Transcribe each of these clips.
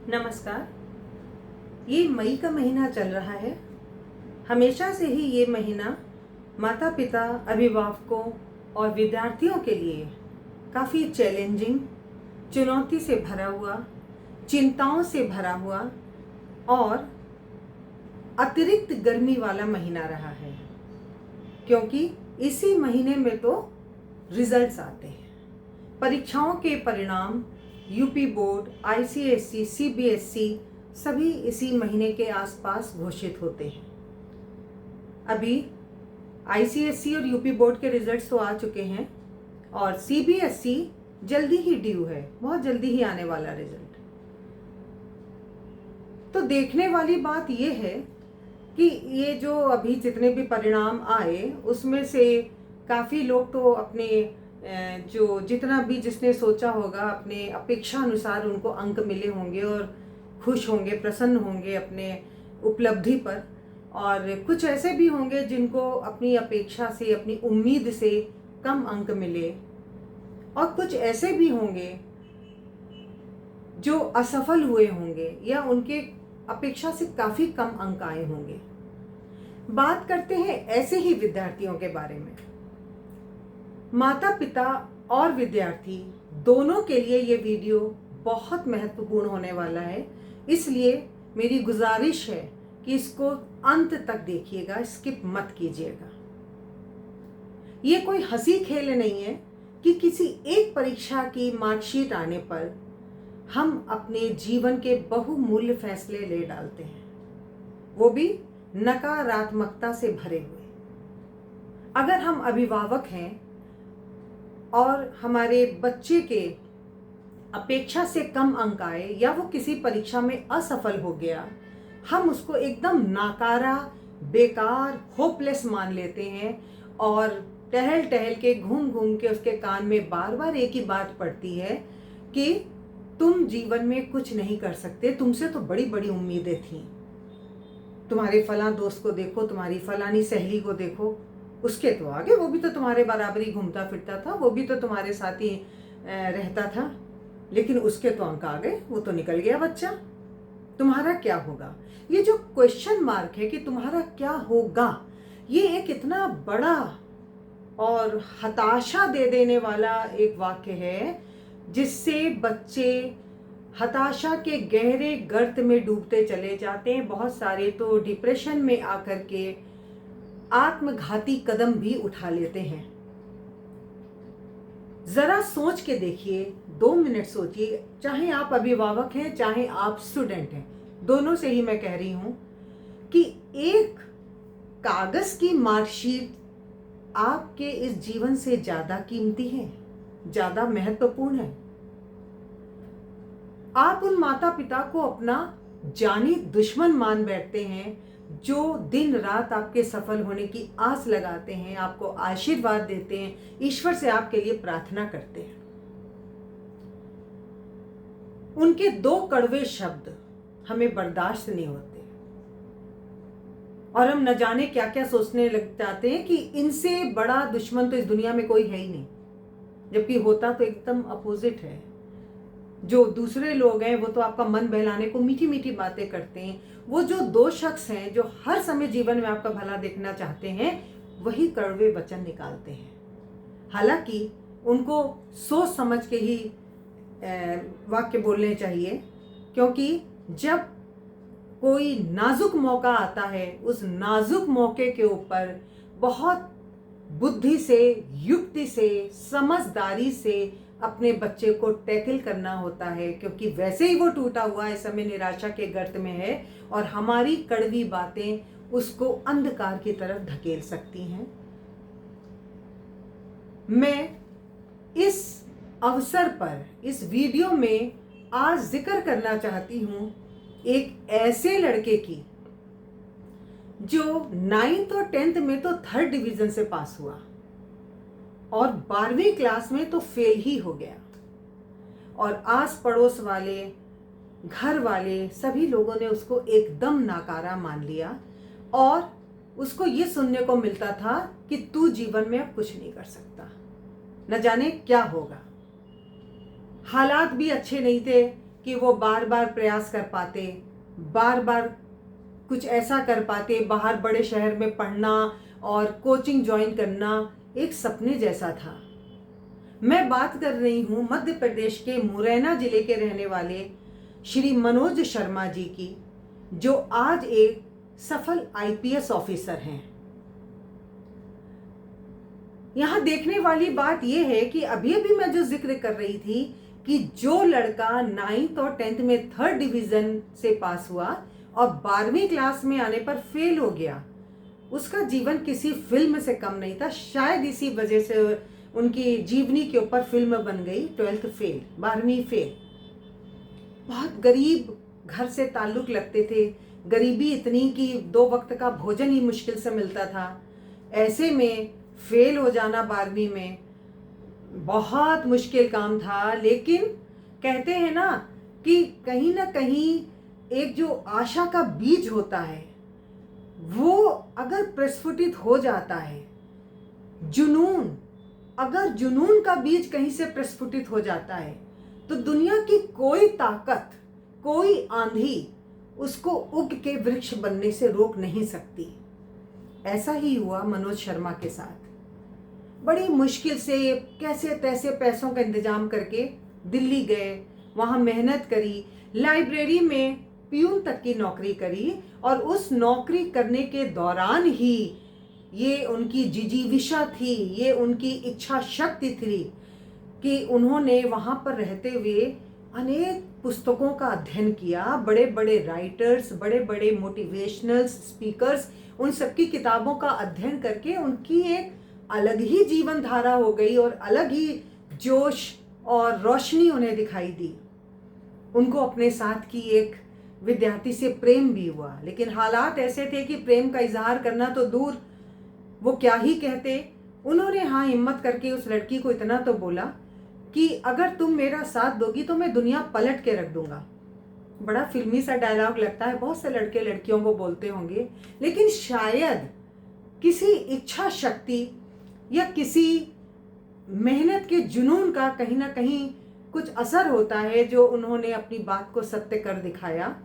नमस्कार। ये मई का महीना चल रहा है। हमेशा से ही ये महीना माता पिता, अभिभावकों और विद्यार्थियों के लिए काफ़ी चैलेंजिंग, चुनौती से भरा हुआ, चिंताओं से भरा हुआ और अतिरिक्त गर्मी वाला महीना रहा है, क्योंकि इसी महीने में तो रिजल्ट्स आते हैं। परीक्षाओं के परिणाम यूपी बोर्ड, आईसीएसई, सीबीएसई सभी इसी महीने के आसपास घोषित होते हैं। अभी आईसीएसई और यूपी बोर्ड के रिजल्ट्स तो आ चुके हैं और सीबीएसई जल्दी ही ड्यू है, बहुत जल्दी ही आने वाला रिजल्ट। तो देखने वाली बात ये है कि ये जो अभी जितने भी परिणाम आए उसमें से काफ़ी लोग तो अपने जो जितना भी जिसने सोचा होगा अपने अपेक्षा अनुसार उनको अंक मिले होंगे और खुश होंगे, प्रसन्न होंगे अपने उपलब्धि पर, और कुछ ऐसे भी होंगे जिनको अपनी अपेक्षा से, अपनी उम्मीद से कम अंक मिले, और कुछ ऐसे भी होंगे जो असफल हुए होंगे या उनके अपेक्षा से काफ़ी कम अंक आए होंगे। बात करते हैं ऐसे ही विद्यार्थियों के बारे में। माता पिता और विद्यार्थी दोनों के लिए ये वीडियो बहुत महत्वपूर्ण होने वाला है, इसलिए मेरी गुजारिश है कि इसको अंत तक देखिएगा, स्किप मत कीजिएगा। ये कोई हंसी खेल नहीं है कि किसी एक परीक्षा की मार्कशीट आने पर हम अपने जीवन के बहुमूल्य फैसले ले डालते हैं, वो भी नकारात्मकता से भरे हुए। अगर हम अभिभावक हैं और हमारे बच्चे के अपेक्षा से कम अंक आए या वो किसी परीक्षा में असफल हो गया, हम उसको एकदम नाकारा, बेकार, होपलेस मान लेते हैं और टहल टहल के, घूम घूम के उसके कान में बार बार एक ही बात पड़ती है कि तुम जीवन में कुछ नहीं कर सकते, तुमसे तो बड़ी बड़ी उम्मीदें थीं। तुम्हारे फलां दोस्त को देखो, तुम्हारी फलानी सहेली को देखो, उसके तो आगे, वो भी तो तुम्हारे बराबरी घूमता फिरता था, वो भी तो तुम्हारे साथ ही रहता था, लेकिन उसके तो अंक आ गए, वो तो निकल गया बच्चा, तुम्हारा क्या होगा? ये जो क्वेश्चन मार्क है कि तुम्हारा क्या होगा, ये एक इतना बड़ा और हताशा दे देने वाला एक वाक्य है, जिससे बच्चे हताशा के गहरे गर्त में डूबते चले जाते हैं। बहुत सारे तो डिप्रेशन में आकर के आत्मघाती कदम भी उठा लेते हैं। जरा सोच के देखिए, 2 मिनट सोचिए, चाहे आप अभिभावक हैं चाहे आप स्टूडेंट हैं, दोनों से ही मैं कह रही हूं कि एक कागज की मार्कशीट आपके इस जीवन से ज्यादा कीमती है, ज्यादा महत्वपूर्ण है। आप उन माता पिता को अपना जानी दुश्मन मान बैठते हैं जो दिन रात आपके सफल होने की आस लगाते हैं, आपको आशीर्वाद देते हैं, ईश्वर से आपके लिए प्रार्थना करते हैं। उनके 2 कड़वे शब्द हमें बर्दाश्त नहीं होते और हम न जाने क्या क्या सोचने लग जाते हैं कि इनसे बड़ा दुश्मन तो इस दुनिया में कोई है ही नहीं, जबकि होता तो एकदम अपोजिट है। जो दूसरे लोग हैं वो तो आपका मन बहलाने को मीठी मीठी बातें करते हैं, वो जो 2 शख्स हैं जो हर समय जीवन में आपका भला देखना चाहते हैं, वही कड़वे वचन निकालते हैं। हालांकि उनको सोच समझ के ही वाक्य बोलने चाहिए, क्योंकि जब कोई नाजुक मौका आता है, उस नाजुक मौके के ऊपर बहुत बुद्धि से, युक्ति से, समझदारी से अपने बच्चे को टैकल करना होता है, क्योंकि वैसे ही वो टूटा हुआ इस समय निराशा के गर्त में है और हमारी कड़वी बातें उसको अंधकार की तरफ धकेल सकती हैं। मैं इस अवसर पर, इस वीडियो में आज जिक्र करना चाहती हूं एक ऐसे लड़के की जो 9th और 10th में तो 3rd डिवीजन से पास हुआ और 12वीं क्लास में तो फेल ही हो गया, और आस पड़ोस वाले, घर वाले सभी लोगों ने उसको एकदम नाकारा मान लिया और उसको ये सुनने को मिलता था कि तू जीवन में अब कुछ नहीं कर सकता, न जाने क्या होगा। हालात भी अच्छे नहीं थे कि वो बार बार प्रयास कर पाते, बार बार कुछ ऐसा कर पाते, बाहर बड़े शहर में पढ़ना और कोचिंग ज्वाइन करना एक सपने जैसा था। मैं बात कर रही हूँ मध्य प्रदेश के मुरैना जिले के रहने वाले श्री मनोज शर्मा जी की, जो आज एक सफल आईपीएस ऑफिसर हैं। यहाँ देखने वाली बात यह है कि अभी अभी मैं जो जिक्र कर रही थी कि जो लड़का 9th और 10th में 3rd डिवीजन से पास हुआ और 12वीं क्लास में आने पर फेल हो गया, उसका जीवन किसी फिल्म से कम नहीं था। शायद इसी वजह से उनकी जीवनी के ऊपर फिल्म बन गई। 12th फेल, 12वीं फेल। बहुत गरीब घर से ताल्लुक लगते थे, गरीबी इतनी कि 2 वक्त का भोजन ही मुश्किल से मिलता था। ऐसे में फेल हो जाना 12वीं में बहुत मुश्किल काम था। लेकिन कहते हैं ना कि कहीं ना कहीं एक जो आशा का बीज होता है वो अगर प्रस्फुटित हो जाता है, अगर जुनून का बीज कहीं से प्रस्फुटित हो जाता है तो दुनिया की कोई ताकत, कोई आंधी उसको उग के वृक्ष बनने से रोक नहीं सकती। ऐसा ही हुआ मनोज शर्मा के साथ। बड़ी मुश्किल से कैसे तैसे पैसों का इंतजाम करके दिल्ली गए, वहाँ मेहनत करी, लाइब्रेरी में पियून तक की नौकरी करी और उस नौकरी करने के दौरान ही ये उनकी जिजीविषा थी, ये उनकी इच्छा शक्ति थी कि उन्होंने वहाँ पर रहते हुए अनेक पुस्तकों का अध्ययन किया। बड़े बड़े राइटर्स, बड़े बड़े मोटिवेशनल स्पीकर्स, उन सबकी किताबों का अध्ययन करके उनकी एक अलग ही जीवन धारा हो गई और अलग ही जोश और रोशनी उन्हें दिखाई दी। उनको अपने साथ की एक विद्यार्थी से प्रेम भी हुआ, लेकिन हालात ऐसे थे कि प्रेम का इजहार करना तो दूर, वो क्या ही कहते। उन्होंने हाँ हिम्मत करके उस लड़की को इतना तो बोला कि अगर तुम मेरा साथ दोगी तो मैं दुनिया पलट के रख दूंगा। बड़ा फिल्मी सा डायलॉग लगता है, बहुत से लड़के लड़कियों को बोलते होंगे, लेकिन शायद किसी इच्छा शक्ति या किसी मेहनत के जुनून का कहीं ना कहीं कुछ असर होता है जो उन्होंने अपनी बात को सत्य कर दिखाया।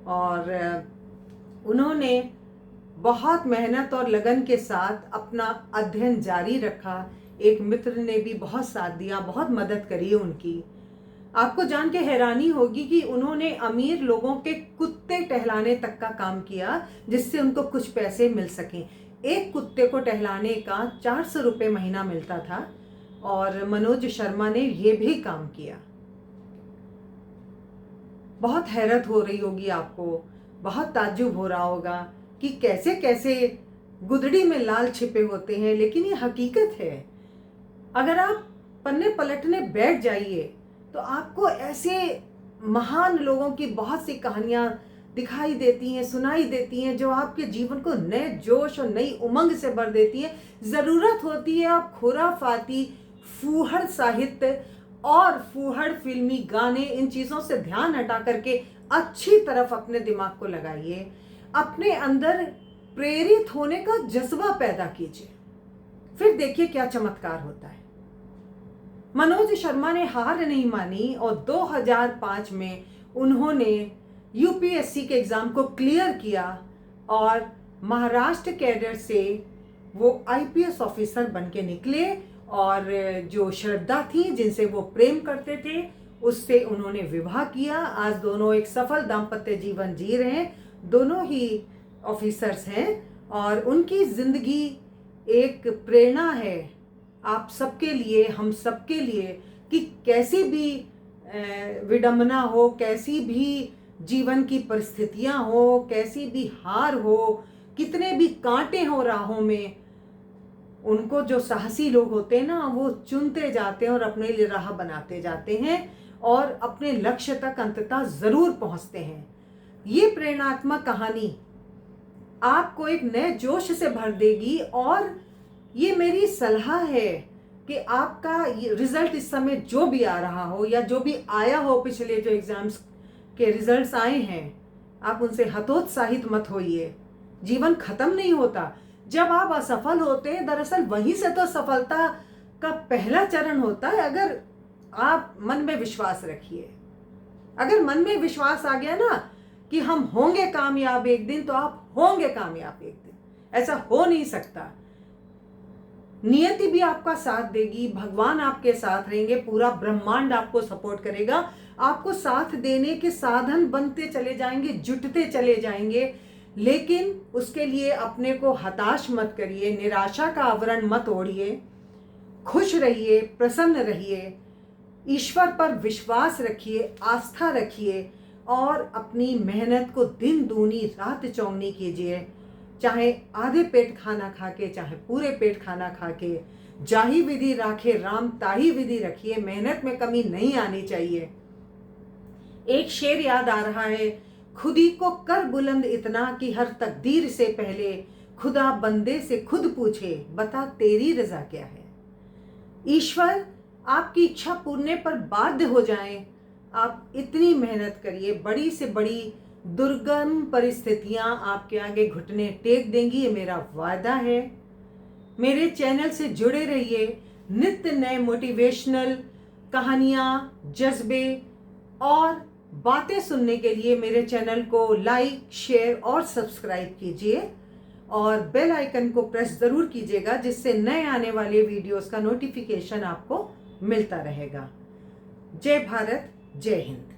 और उन्होंने बहुत मेहनत और लगन के साथ अपना अध्ययन जारी रखा। एक मित्र ने भी बहुत साथ दिया, बहुत मदद करी उनकी। आपको जान के हैरानी होगी कि उन्होंने अमीर लोगों के कुत्ते टहलाने तक का काम किया जिससे उनको कुछ पैसे मिल सकें। एक कुत्ते को टहलाने का 400 रुपये महीना मिलता था और मनोज शर्मा ने ये भी काम किया। बहुत हैरत हो रही होगी आपको, बहुत ताज्जुब हो रहा होगा कि कैसे कैसे गुदड़ी में लाल छिपे होते हैं, लेकिन ये हकीकत है। अगर आप पन्ने पलटने बैठ जाइए तो आपको ऐसे महान लोगों की बहुत सी कहानियां दिखाई देती हैं, सुनाई देती हैं, जो आपके जीवन को नए जोश और नई उमंग से भर देती हैं। ज़रूरत होती है आप खुराफाती फूहड़ साहित्य और फूहड़ फिल्मी गाने, इन चीज़ों से ध्यान हटा करके अच्छी तरफ अपने दिमाग को लगाइए, अपने अंदर प्रेरित होने का जज्बा पैदा कीजिए, फिर देखिए क्या चमत्कार होता है। मनोज शर्मा ने हार नहीं मानी और 2005 में उन्होंने यूपीएससी के एग्ज़ाम को क्लियर किया और महाराष्ट्र कैडर से वो आईपीएस ऑफिसर बन के निकले। और जो श्रद्धा थी, जिनसे वो प्रेम करते थे, उससे उन्होंने विवाह किया। आज दोनों एक सफल दाम्पत्य जीवन जी रहे हैं, दोनों ही ऑफिसर्स हैं और उनकी ज़िंदगी एक प्रेरणा है आप सबके लिए, हम सबके लिए, कि कैसी भी विडंबना हो, कैसी भी जीवन की परिस्थितियां हो, कैसी भी हार हो, कितने भी कांटे हो राहों में, उनको जो साहसी लोग होते हैं ना, वो चुनते जाते हैं और अपने लिए राह बनाते जाते हैं और अपने लक्ष्य तक अंततः ज़रूर पहुंचते हैं। ये प्रेरणात्मक कहानी आपको एक नए जोश से भर देगी और ये मेरी सलाह है कि आपका रिजल्ट इस समय जो भी आ रहा हो या जो भी आया हो, पिछले जो एग्ज़ाम्स के रिजल्ट्स आए हैं, आप उनसे हतोत्साहित मत होइए। जीवन खत्म नहीं होता। जब आप असफल होते हैं, दरअसल वहीं से तो सफलता का पहला चरण होता है। अगर आप मन में विश्वास रखिए, अगर मन में विश्वास आ गया ना कि हम होंगे कामयाब एक दिन, तो आप होंगे कामयाब एक दिन। ऐसा हो नहीं सकता। नियति भी आपका साथ देगी, भगवान आपके साथ रहेंगे, पूरा ब्रह्मांड आपको सपोर्ट करेगा, आपको साथ देने के साधन बनते चले जाएंगे, जुटते चले जाएंगे। लेकिन उसके लिए अपने को हताश मत करिए, निराशा का आवरण मत ओढ़िए, खुश रहिए, प्रसन्न रहिए, ईश्वर पर विश्वास रखिए, आस्था रखिए और अपनी मेहनत को दिन दूनी रात चौगनी कीजिए। चाहे आधे पेट खाना खा के, चाहे पूरे पेट खाना खा के, जाही विधि राखे राम ताही विधि रखिए। मेहनत में कमी नहीं आनी चाहिए। एक शेर याद आ रहा है, खुदी को कर बुलंद इतना कि हर तकदीर से पहले खुदा बंदे से खुद पूछे, बता तेरी रजा क्या है। ईश्वर आपकी इच्छा पूरने पर बाध्य हो जाएं। आप इतनी मेहनत करिए, बड़ी से बड़ी दुर्गम परिस्थितियां आपके आगे घुटने टेक देंगी, ये मेरा वादा है। मेरे चैनल से जुड़े रहिए। नित्य नए मोटिवेशनल कहानियाँ, जज्बे और बातें सुनने के लिए मेरे चैनल को लाइक, शेयर और सब्सक्राइब कीजिए और बेल आइकन को प्रेस ज़रूर कीजिएगा, जिससे नए आने वाले वीडियोस का नोटिफिकेशन आपको मिलता रहेगा। जय भारत, जय हिंद।